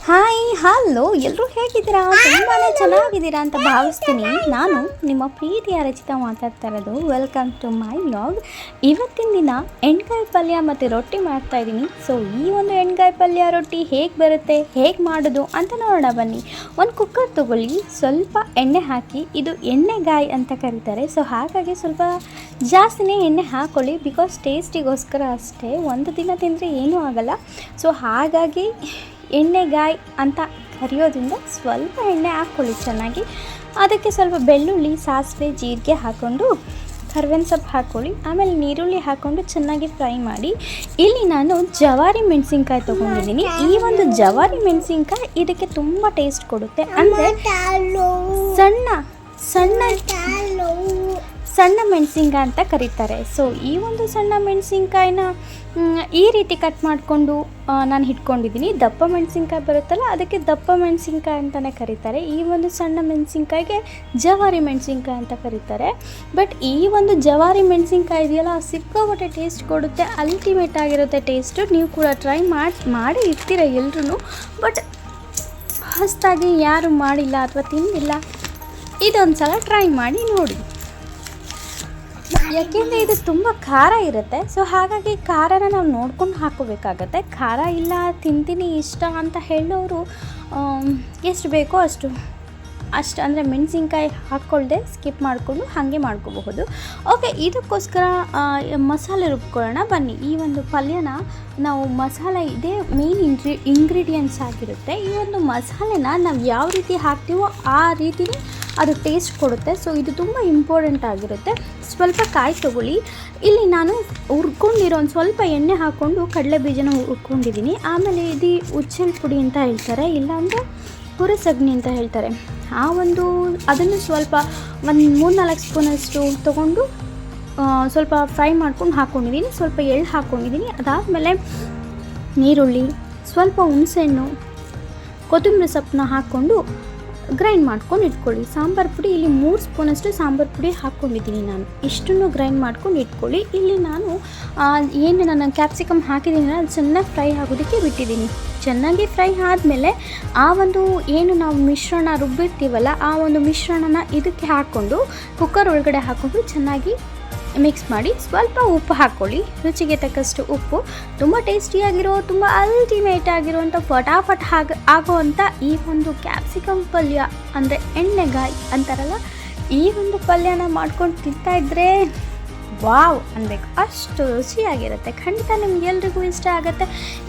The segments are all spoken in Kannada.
ಹಾಯ್ ಹಲೋ ಎಲ್ಲರೂ ಹೇಗಿದ್ದೀರಾ? ತುಂಬಾ ಚೆನ್ನಾಗಿದ್ದೀರಾ ಅಂತ ಭಾವಿಸ್ತೀನಿ. ನಾನು ನಿಮ್ಮ ಪ್ರೀತಿಯ ರಚಿತಾ ಮಾತಾಡ್ತಾ ಇರೋದು. Welcome to my vlog. ಇವತ್ತಿನ ದಿನ ಎಣ್ಗಾಯಿ ಪಲ್ಯ ಮತ್ತು ರೊಟ್ಟಿ ಮಾಡ್ತಾಯಿದ್ದೀನಿ. ಸೊ ಈ ಒಂದು ಎಣ್ಗಾಯಿ ಪಲ್ಯ ರೊಟ್ಟಿ ಹೇಗೆ ಬರುತ್ತೆ, ಹೇಗೆ ಮಾಡೋದು ಅಂತ ನೋಡೋಣ ಬನ್ನಿ. ಒಂದು ಕುಕ್ಕರ್ ತೊಗೊಳ್ಳಿ, ಸ್ವಲ್ಪ ಎಣ್ಣೆ ಹಾಕಿ. ಇದು ಎಣ್ಣೆಗಾಯಿ ಅಂತ ಕರೀತಾರೆ. ಸೊ ಹಾಗಾಗಿ ಸ್ವಲ್ಪ ಜಾಸ್ತಿನೇ ಎಣ್ಣೆ ಹಾಕ್ಕೊಳ್ಳಿ, ಬಿಕಾಸ್ ಟೇಸ್ಟಿಗೋಸ್ಕರ ಅಷ್ಟೇ. ಒಂದು ದಿನ ತಿಂದರೆ ಏನೂ ಆಗಲ್ಲ. ಸೊ ಹಾಗಾಗಿ ಎಣ್ಣೆಗಾಯಿ ಅಂತ ಕರೆಯೋದ್ರಿಂದ ಸ್ವಲ್ಪ ಎಣ್ಣೆ ಹಾಕ್ಕೊಳ್ಳಿ ಚೆನ್ನಾಗಿ. ಅದಕ್ಕೆ ಸ್ವಲ್ಪ ಬೆಳ್ಳುಳ್ಳಿ, ಸಾಸಿವೆ, ಜೀರಿಗೆ ಹಾಕ್ಕೊಂಡು ಕರ್ಬೇವಿನ ಸೊಪ್ಪು ಹಾಕ್ಕೊಳ್ಳಿ. ಆಮೇಲೆ ನೀರುಳ್ಳಿ ಹಾಕ್ಕೊಂಡು ಚೆನ್ನಾಗಿ ಫ್ರೈ ಮಾಡಿ. ಇಲ್ಲಿ ನಾನು ಜವಾರಿ ಮೆಣಸಿನ್ಕಾಯಿ ತೊಗೊಂಡಿದ್ದೀನಿ. ಈ ಒಂದು ಜವಾರಿ ಮೆಣಸಿನ್ಕಾಯಿ ಇದಕ್ಕೆ ತುಂಬ ಟೇಸ್ಟ್ ಕೊಡುತ್ತೆ. ಅಂದರೆ ಸಣ್ಣ ಮೆಣಸಿನ್ಕಾಯಿ ಅಂತ ಕರೀತಾರೆ. ಸೊ ಈ ಒಂದು ಸಣ್ಣ ಮೆಣಸಿನ್ಕಾಯಿನ ಈ ರೀತಿ ಕಟ್ ಮಾಡಿಕೊಂಡು ನಾನು ಇಟ್ಕೊಂಡಿದ್ದೀನಿ. ದಪ್ಪ ಮೆಣಸಿನ್ಕಾಯಿ ಬರುತ್ತಲ್ಲ, ಅದಕ್ಕೆ ದಪ್ಪ ಮೆಣಸಿನ್ಕಾಯಿ ಅಂತಲೇ ಕರೀತಾರೆ. ಈ ಒಂದು ಸಣ್ಣ ಮೆಣಸಿನ್ಕಾಯಿಗೆ ಜವಾರಿ ಮೆಣಸಿನ್ಕಾಯಿ ಅಂತ ಕರೀತಾರೆ. ಬಟ್ ಈ ಒಂದು ಜವಾರಿ ಮೆಣಸಿನ್ಕಾಯಿ ಇದೆಯಲ್ಲ, ಸಿಕ್ಕಾಪಟ್ಟೆ ಟೇಸ್ಟ್ ಕೊಡುತ್ತೆ. ಅಲ್ಟಿಮೇಟ್ ಆಗಿರುತ್ತೆ ಟೇಸ್ಟು. ನೀವು ಕೂಡ ಟ್ರೈ ಮಾಡಿ ಇರ್ತೀರ ಎಲ್ರೂ. ಬಟ್ ಹೊಸದಾಗಿ ಯಾರು ಮಾಡಿಲ್ಲ ಅಥವಾ ತಿಂದಿಲ್ಲ, ಇದೊಂದು ಸಲ ಟ್ರೈ ಮಾಡಿ ನೋಡಿ. ಯಾಕೆಂದರೆ ಇದು ತುಂಬ ಖಾರ ಇರುತ್ತೆ. ಸೊ ಹಾಗಾಗಿ ಖಾರನ ನಾವು ನೋಡ್ಕೊಂಡು ಹಾಕೋಬೇಕಾಗತ್ತೆ. ಖಾರ ಇಲ್ಲ, ತಿಂತೀನಿ ಇಷ್ಟ ಅಂತ ಹೇಳೋರು ಎಷ್ಟು ಬೇಕೋ ಅಷ್ಟು ಅಂದರೆ ಮೆಣಸಿನ್ಕಾಯಿ ಹಾಕ್ಕೊಳ್ಳದೆ ಸ್ಕಿಪ್ ಮಾಡಿಕೊಂಡು ಹಾಗೆ ಮಾಡ್ಕೋಬಹುದು. ಓಕೆ, ಇದಕ್ಕೋಸ್ಕರ ಮಸಾಲೆ ರುಬ್ಕೊಳ್ಳೋಣ ಬನ್ನಿ. ಈ ಒಂದು ಪಲ್ಯನ ನಾವು ಮಸಾಲೆ ಇದೇ ಮೇನ್ ಇಂಗ್ರೀಡಿಯೆಂಟ್ಸ್ ಆಗಿರುತ್ತೆ. ಈ ಒಂದು ಮಸಾಲೆನ ನಾವು ಯಾವ ರೀತಿ ಹಾಕ್ತೀವೋ ಆ ರೀತಿಯೇ ಅದು ಟೇಸ್ಟ್ ಕೊಡುತ್ತೆ. ಸೊ ಇದು ತುಂಬ ಇಂಪಾರ್ಟೆಂಟ್ ಆಗಿರುತ್ತೆ. ಸ್ವಲ್ಪ ಕಾಯಿ ತೊಗೊಳ್ಳಿ. ಇಲ್ಲಿ ನಾನು ಹುರ್ಕೊಂಡಿರೋ ಒಂದು ಸ್ವಲ್ಪ ಎಣ್ಣೆ ಹಾಕ್ಕೊಂಡು ಕಡಲೆ ಬೀಜನ ಹುರ್ಕೊಂಡಿದ್ದೀನಿ. ಆಮೇಲೆ ಇದು ಉಚ್ಚಲ್ ಪುಡಿ ಅಂತ ಹೇಳ್ತಾರೆ, ಇಲ್ಲಾಂದರೆ ಹುರಸಗಣಿ ಅಂತ ಹೇಳ್ತಾರೆ. ಅದನ್ನು ಸ್ವಲ್ಪ ಒಂದು 3-4 ಸ್ಪೂನಷ್ಟು ತೊಗೊಂಡು ಸ್ವಲ್ಪ ಫ್ರೈ ಮಾಡ್ಕೊಂಡು ಹಾಕ್ಕೊಂಡಿದ್ದೀನಿ. ಸ್ವಲ್ಪ ಎಳ್ಳು ಹಾಕ್ಕೊಂಡಿದ್ದೀನಿ. ಅದಾದಮೇಲೆ ನೀರುಳ್ಳಿ, ಸ್ವಲ್ಪ ಹುಣಸೆಹಣ್ಣು, ಕೊತ್ತಂಬರಿ ಸೊಪ್ಪನ್ನ ಹಾಕ್ಕೊಂಡು ಗ್ರೈಂಡ್ ಮಾಡ್ಕೊಂಡು ಇಟ್ಕೊಳ್ಳಿ. ಸಾಂಬಾರು ಪುಡಿ ಇಲ್ಲಿ 3 ಸ್ಪೂನಷ್ಟು ಸಾಂಬಾರು ಪುಡಿ ಹಾಕ್ಕೊಂಡಿದ್ದೀನಿ ನಾನು. ಇಷ್ಟನ್ನು ಗ್ರೈಂಡ್ ಮಾಡ್ಕೊಂಡು ಇಟ್ಕೊಳ್ಳಿ. ಇಲ್ಲಿ ನಾನು ಏನು ನಾನು ಕ್ಯಾಪ್ಸಿಕಮ್ ಹಾಕಿದ್ದೀನಿ ಅದು ಚೆನ್ನಾಗಿ ಫ್ರೈ ಆಗೋದಕ್ಕೆ ಬಿಟ್ಟಿದ್ದೀನಿ. ಚೆನ್ನಾಗಿ ಫ್ರೈ ಆದಮೇಲೆ ಆ ಒಂದು ಏನು ನಾವು ಮಿಶ್ರಣ ರುಬ್ಬಿರ್ತೀವಲ್ಲ, ಆ ಒಂದು ಮಿಶ್ರಣನ ಇದಕ್ಕೆ ಹಾಕ್ಕೊಂಡು ಕುಕ್ಕರ್ ಒಳಗಡೆ ಹಾಕ್ಕೊಂಡು ಚೆನ್ನಾಗಿ ಮಿಕ್ಸ್ ಮಾಡಿ. ಸ್ವಲ್ಪ ಉಪ್ಪು ಹಾಕ್ಕೊಳ್ಳಿ, ರುಚಿಗೆ ತಕ್ಕಷ್ಟು ಉಪ್ಪು. ತುಂಬ ಟೇಸ್ಟಿಯಾಗಿರೋ, ತುಂಬ ಅಲ್ಟಿಮೇಟ್ ಆಗಿರುವಂಥ ಫಟಾಫಟ್ ಆಗೋವಂಥ ಈ ಒಂದು ಕ್ಯಾಪ್ಸಿಕಮ್ ಪಲ್ಯ ಅಂದರೆ ಎಣ್ಣೆಗಾಯಿ ಅಂತಾರಲ್ಲ, ಈ ಒಂದು ಪಲ್ಯನ ಮಾಡ್ಕೊಂಡು ತಿಂತಾಯಿದ್ರೆ ವಾವ್ ಅನ್ಬೇಕು, ಅಷ್ಟು ರುಚಿಯಾಗಿರುತ್ತೆ. ಖಂಡಿತ ನಿಮ್ಗೆಲ್ರಿಗೂ ಇಷ್ಟ ಆಗುತ್ತೆ.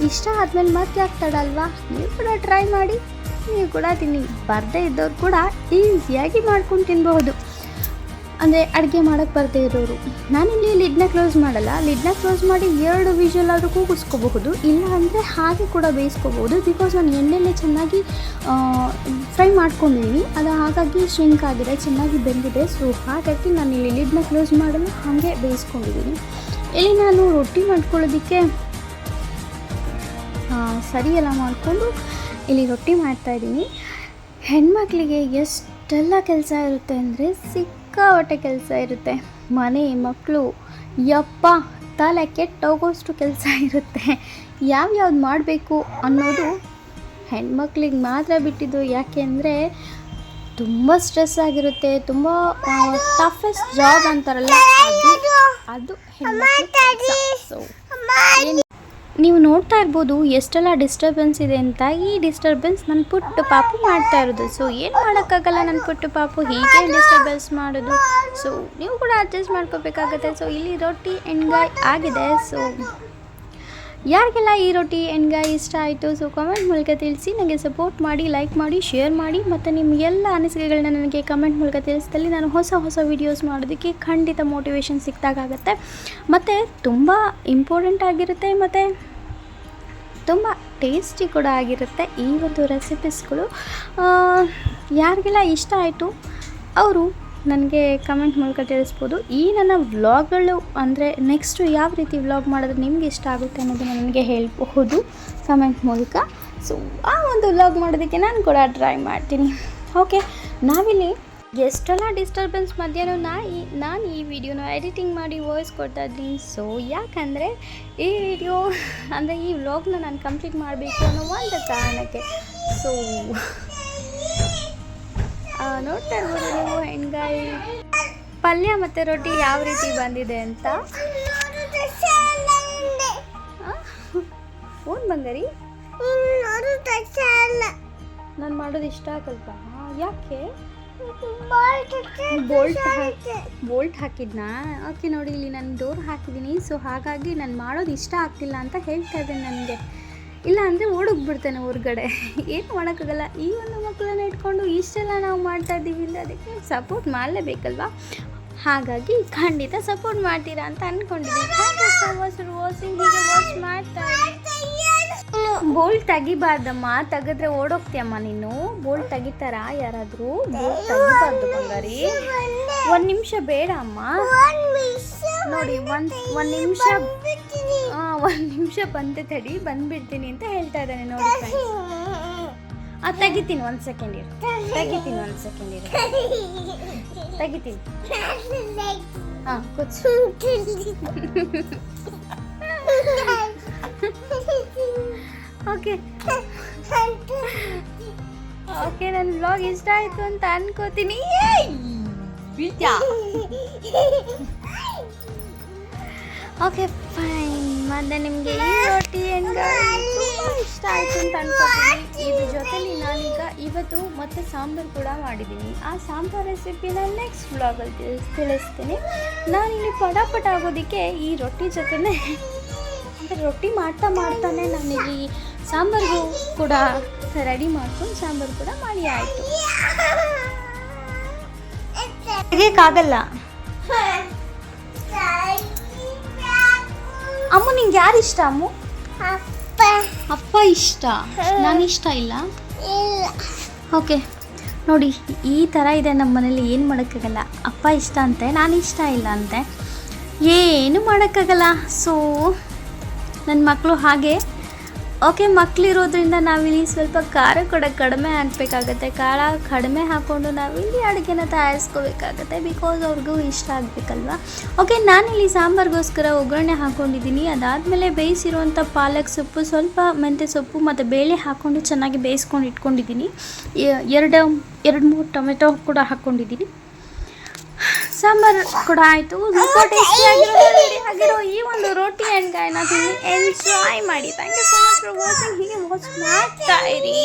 ಇಷ್ಟ ಆದಮೇಲೆ ಮತ್ತೆ ಆಗ್ತಾಡಲ್ವಾ, ನೀವು ಕೂಡ ಟ್ರೈ ಮಾಡಿ, ನೀವು ಕೂಡ ತಿನ್ನಿ. ಬರದೇ ಇದ್ದವ್ರು ಕೂಡ ಈಸಿಯಾಗಿ ಮಾಡ್ಕೊಂಡು ತಿನ್ಬಹುದು. ಅಂದರೆ ಅಡುಗೆ ಮಾಡೋಕ್ಕೆ ಬರದೇ ಇರೋರು, ನಾನಿಲ್ಲಿ ಲಿಡ್ನ ಕ್ಲೋಸ್ ಮಾಡಲ್ಲ. ಲಿಡ್ನ ಕ್ಲೋಸ್ ಮಾಡಿ 2 ವಿಷಲ್ ಆದರೂ ಕೂಗಿಸ್ಕೋಬಹುದು, ಇಲ್ಲ ಅಂದರೆ ಹಾಗೆ ಕೂಡ ಬೇಯಿಸ್ಕೋಬೋದು. ಬಿಕಾಸ್ ನಾನು ಎಣ್ಣೆಲ್ಲೇ ಚೆನ್ನಾಗಿ ಫ್ರೈ ಮಾಡ್ಕೊಂಡಿದ್ದೀನಿ, ಅದು ಹಾಗಾಗಿ ಶ್ರಿಂಕ್ ಆಗಿದೆ, ಚೆನ್ನಾಗಿ ಬೆಂದಿದೆ. ಸೊ ಹಾಗಾಗಿ ನಾನು ಇಲ್ಲಿ ಲಿಡ್ನ ಕ್ಲೋಸ್ ಮಾಡಲು ಹಾಗೆ ಬೇಯಿಸ್ಕೊಂಡಿದ್ದೀನಿ. ಇಲ್ಲಿ ನಾನು ರೊಟ್ಟಿ ಮಾಡ್ಕೊಳ್ಳೋದಕ್ಕೆ ಸರಿಯೆಲ್ಲ ಮಾಡಿಕೊಂಡು ಇಲ್ಲಿ ರೊಟ್ಟಿ ಮಾಡ್ತಾಯಿದ್ದೀನಿ. ಹೆಣ್ಮಕ್ಳಿಗೆ ಎಷ್ಟೆಲ್ಲ ಕೆಲಸ ಇರುತ್ತೆ ಅಂದರೆ ಸಿಕ್ಕಾಪಟ್ಟೆ ಕೆಲಸ ಇರುತ್ತೆ. ಮನೆ ಮಕ್ಕಳು ಯಪ್ಪ ತಲೆ ಕೆಟ್ಟೋಗೋಷ್ಟು ಕೆಲಸ ಇರುತ್ತೆ. ಯಾವ್ಯಾವ್ದು ಮಾಡಬೇಕು ಅನ್ನೋದು ಹೆಣ್ಮಕ್ಳಿಗೆ ಮಾತ್ರ ಬಿಟ್ಟಿದ್ದು. ಯಾಕೆ ಅಂದರೆ ತುಂಬ ಸ್ಟ್ರೆಸ್ ಆಗಿರುತ್ತೆ, ತುಂಬ ಟಫೆಸ್ಟ್ ಜಾಬ್ ಅಂತಾರಲ್ಲ, ಅದು ಹೆಣ್ಮಕ್ಳು. ಸೊ ನೀವು ನೋಡ್ತಾ ಇರ್ಬೋದು ಎಷ್ಟೆಲ್ಲ ಡಿಸ್ಟರ್ಬೆನ್ಸ್ ಇದೆ ಅಂತ. ಈ ಡಿಸ್ಟರ್ಬೆನ್ಸ್ ನನ್ನ ಪುಟ್ಟ ಪಾಪು ಮಾಡ್ತಾ ಇರೋದು. ಸೊ ಏನು ಮಾಡೋಕ್ಕಾಗಲ್ಲ, ನನ್ನ ಪುಟ್ಟ ಪಾಪು ಹೀಗೆ ಡಿಸ್ಟರ್ಬೆನ್ಸ್ ಮಾಡೋದು. ಸೊ ನೀವು ಕೂಡ ಅಡ್ಜಸ್ಟ್ ಮಾಡ್ಕೋಬೇಕಾಗತ್ತೆ. ಸೊ ಇಲ್ಲಿ ರೊಟ್ಟಿ ಎಣ್ಗಾಯಿ ಆಗಿದೆ. ಸೊ ಯಾರಿಗೆಲ್ಲ ಈ ರೊಟ್ಟಿ ಎಣ್ಗಾಯಿ ಇಷ್ಟ ಆಯಿತು, ಸೊ ಕಮೆಂಟ್ ಮೂಲಕ ತಿಳಿಸಿ. ನನಗೆ ಸಪೋರ್ಟ್ ಮಾಡಿ, ಲೈಕ್ ಮಾಡಿ, ಶೇರ್ ಮಾಡಿ. ಮತ್ತು ನಿಮಗೆಲ್ಲ ಅನಿಸಿಕೆಗಳನ್ನ ನನಗೆ ಕಮೆಂಟ್ ಮೂಲಕ ತಿಳಿಸಿದಲ್ಲಿ ನಾನು ಹೊಸ ವೀಡಿಯೋಸ್ ಮಾಡೋದಕ್ಕೆ ಖಂಡಿತ ಮೋಟಿವೇಶನ್ ಸಿಕ್ಕಾಗುತ್ತೆ. ಮತ್ತು ತುಂಬ ಇಂಪಾರ್ಟೆಂಟ್ ಆಗಿರುತ್ತೆ, ಮತ್ತು ತುಂಬ ಟೇಸ್ಟಿ ಕೂಡ ಆಗಿರುತ್ತೆ ಈ ಒಂದು ರೆಸಿಪೀಸ್ಗಳು. ಯಾರಿಗೆಲ್ಲ ಇಷ್ಟ ಆಯಿತು ಅವರು ನನಗೆ ಕಮೆಂಟ್ ಮೂಲಕ ತಿಳಿಸ್ಬೋದು. ಈ ನನ್ನ ವ್ಲಾಗ್ಗಳು ಅಂದರೆ ನೆಕ್ಸ್ಟು ಯಾವ ರೀತಿ ವ್ಲಾಗ್ ಮಾಡಿದ್ರೆ ನಿಮಗೆ ಇಷ್ಟ ಆಗುತ್ತೆ ಅನ್ನೋದನ್ನು ನನಗೆ ಹೇಳಬಹುದು ಕಮೆಂಟ್ ಮೂಲಕ. ಸೊ ಆ ಒಂದು ವ್ಲಾಗ್ ಮಾಡೋದಕ್ಕೆ ನಾನು ಕೂಡ ಟ್ರೈ ಮಾಡ್ತೀನಿ. ಓಕೆ, ನಾವಿಲ್ಲಿ ಎಷ್ಟೆಲ್ಲ ಡಿಸ್ಟರ್ಬೆನ್ಸ್ ಮಧ್ಯಾಹ್ನ ನಾನು ಈ ವಿಡಿಯೋನ ಎಡಿಟಿಂಗ್ ಮಾಡಿ ವಾಯ್ಸ್ ಕೊಡ್ತಾ ಇದ್ದೀನಿ. ಸೊ ಯಾಕಂದರೆ ಈ ವಿಡಿಯೋ ಅಂದರೆ ಈ ವ್ಲಾಗ್ನ ನಾನು ಕಂಪ್ಲೀಟ್ ಮಾಡಬೇಕು ಅನ್ನೋ ಒಂದು ಕಾರಣಕ್ಕೆ. ಸೊ ನೋಡ್ತಾ ಇರ್ಬೋದು ನೀವು ಹೆಣ್ಗಾಯಿ ಪಲ್ಯ ಮತ್ತು ರೊಟ್ಟಿ ಯಾವ ರೀತಿ ಬಂದಿದೆ ಅಂತ. ಓನ್ ಬಂಗಾರಿ ನಾನು ಮಾಡೋದು ಇಷ್ಟ ಆಗಲ್ವ? ಯಾಕೆ ಬೋಲ್ಟ್ ಹಾಕಿದ್ನಾ? ಓಕೆ ನೋಡಿ, ಇಲ್ಲಿ ನಾನು ಡೋರ್ ಹಾಕಿದ್ದೀನಿ. ಸೊ ಹಾಗಾಗಿ ನಾನು ಮಾಡೋದು ಇಷ್ಟ ಆಗ್ತಿಲ್ಲ ಅಂತ ಹೇಳ್ತಾ ಇದ್ದೇನೆ ನನಗೆ. ಇಲ್ಲ ಅಂದರೆ ಓಡೋಗ್ಬಿಡ್ತೇನೆ ಹೊರಗಡೆ. ಏನು ಮಾಡೋಕ್ಕಾಗಲ್ಲ. ಈ ಒಂದು ಮಕ್ಕಳನ್ನ ಇಟ್ಕೊಂಡು ಇಷ್ಟೆಲ್ಲ ನಾವು ಮಾಡ್ತಾ ಇದ್ದೀವಿ ಅಂದರೆ ಅದಕ್ಕೆ ಸಪೋರ್ಟ್ ಮಾಡಲೇಬೇಕಲ್ವಾ? ಹಾಗಾಗಿ ಖಂಡಿತ ಸಪೋರ್ಟ್ ಮಾಡ್ತೀರಾ ಅಂತ ಅಂದ್ಕೊಂಡಿದ್ದೀನಿ. ಹೀಗೆ ವಾಚ್ ಮಾಡ್ತಾ ಬೋಲ್ಟ್ ತೆಗಿಬಾರ್ದಮ್ಮ, ತೆಗೆದ್ರೆ ಓಡೋಗ್ತೀಯಮ್ಮ ನೀನು. ಬೋಲ್ಟ್ ತೆಗಿತಾರಾ ಯಾರಾದರೂ? ಬೋಲ್ಟ್ ತೆಗಿಬಾರ್ದು ಬಂಗಾರಿ. ಒಂದು ನಿಮಿಷ ಬೇಡ ಅಮ್ಮ, ನೋಡಿ ಒಂದು ನಿಮಿಷ ಬಂದೆ ತಡಿ, ಬಂದ್ಬಿಡ್ತೀನಿ ಅಂತ ಹೇಳ್ತಾ ಇದ್ದಾನೆ ನೋಡಿ. ತೆಗಿತೀನಿ ಒಂದು ಸೆಕೆಂಡ್ ಇರು, ತೆಗಿತೀನಿ. ಹಾಂ ಕೂತ್ಸು. ಓಕೆ ನನ್ನ ವ್ಲಾಗ್ ಇಷ್ಟ ಆಯಿತು ಅಂತ ಅನ್ಕೋತೀನಿ. Okay fine. ಮತ್ತು ನಿಮಗೆ ಈ ರೊಟ್ಟಿ ಹೆಂಗೆ ತುಂಬ ಇಷ್ಟ ಆಯಿತು ಅಂತ ಅನ್ಕೋತೀನಿ. ಇದ್ರ ಜೊತೆಲಿ ನಾನೀಗ ಇವತ್ತು ಮತ್ತೆ ಸಾಂಬಾರು ಕೂಡ ಮಾಡಿದ್ದೀನಿ. ಆ ಸಾಂಬಾರು ರೆಸಿಪಿನ ನೆಕ್ಸ್ಟ್ ವ್ಲಾಗಲ್ಲಿ ತಿಳಿಸ್ತೀನಿ. ನಾನಿಲ್ಲಿ ಪಟಾಪಟ ಆಗೋದಕ್ಕೆ ಈ ರೊಟ್ಟಿ ಜೊತೆನೇ ಅಂದರೆ ರೊಟ್ಟಿ ಮಾಡ್ತಾನೆ ನಾನಿಲ್ಲಿ ಸಾಂಬಾರು ಕೂಡ ರೆಡಿ ಮಾಡ್ಕೊಂಡು ಸಾಂಬಾರು ಕೂಡ ಮಾಡಿ ಆಯಿತು. ತೆಗಿಯೋಕ್ಕಾಗಲ್ಲ ಅಮ್ಮ. ನಿಂಗೆ ಯಾರು ಇಷ್ಟ ಅಮ್ಮ? ಅಪ್ಪ ಇಷ್ಟ, ನಾನು ಇಷ್ಟ ಇಲ್ಲ. ಓಕೆ ನೋಡಿ, ಈ ಥರ ಇದೆ ನಮ್ಮ ಮನೇಲಿ. ಏನು ಮಾಡೋಕ್ಕಾಗಲ್ಲ. ಅಪ್ಪ ಇಷ್ಟ ಅಂತೆ, ನಾನು ಇಷ್ಟ ಇಲ್ಲ ಅಂತೆ, ಏನು ಮಾಡೋಕ್ಕಾಗಲ್ಲ. ಸೊ ನನ್ನ ಮಕ್ಕಳು ಹಾಗೆ. ಓಕೆ, ಮಕ್ಕಳಿರೋದ್ರಿಂದ ನಾವಿಲ್ಲಿ ಸ್ವಲ್ಪ ಖಾರ ಕೂಡ ಕಡಿಮೆ ಹಾಕಬೇಕಾಗತ್ತೆ. ಖಾರ ಕಡಿಮೆ ಹಾಕ್ಕೊಂಡು ನಾವಿಲ್ಲಿ ಅಡುಗೆನ ತಯಾರಿಸ್ಕೋಬೇಕಾಗತ್ತೆ, ಬಿಕಾಸ್ ಅವ್ರಿಗೂ ಇಷ್ಟ ಆಗಬೇಕಲ್ವ. ಓಕೆ, ನಾನಿಲ್ಲಿ ಸಾಂಬಾರಿಗೋಸ್ಕರ ಒಗ್ಗರಣೆ ಹಾಕ್ಕೊಂಡಿದ್ದೀನಿ. ಅದಾದಮೇಲೆ ಬೇಯಿಸಿರುವಂಥ ಪಾಲಕ್ ಸೊಪ್ಪು, ಸ್ವಲ್ಪ ಮೆಂತ್ಯ ಸೊಪ್ಪು ಮತ್ತು ಬೇಳೆ ಹಾಕ್ಕೊಂಡು ಚೆನ್ನಾಗಿ ಬೇಯಿಸ್ಕೊಂಡು ಇಟ್ಕೊಂಡಿದ್ದೀನಿ. 2-3 ಟೊಮೆಟೊ ಕೂಡ ಹಾಕ್ಕೊಂಡಿದ್ದೀನಿ. ಸಾಂಬಾರು ಕೂಡ ಆಯಿತು. ತುಂಬ ಟೇಸ್ಟಿಯಾಗಿರೋ ಈ ಒಂದು ರೊಟ್ಟಿ ಆ್ಯಂಡ್ ಗಾಯನ ತಿಂದು ಎಂಜಾಯ್ ಮಾಡಿ. Thank you so much for watching. ಹೀಗೆ ವಾಚ್ ಮಾಡ್ತಾ ಇರಿ.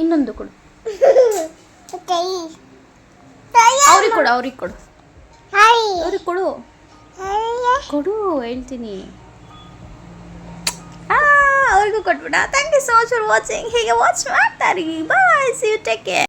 ಇನ್ನೊಂದು ಕೊಡು, ಅವ್ರಿಗೆ ಕೊಡು ಹೇಳ್ತೀನಿ. ಅವ್ರಿಗೂ ಕೊಟ್ಬಿಡ. Thank you so much for watching. ಹೀಗೆ ವಾಚ್ ಮಾಡ್ತಾ ಇರಿ. Bye, see you, take care.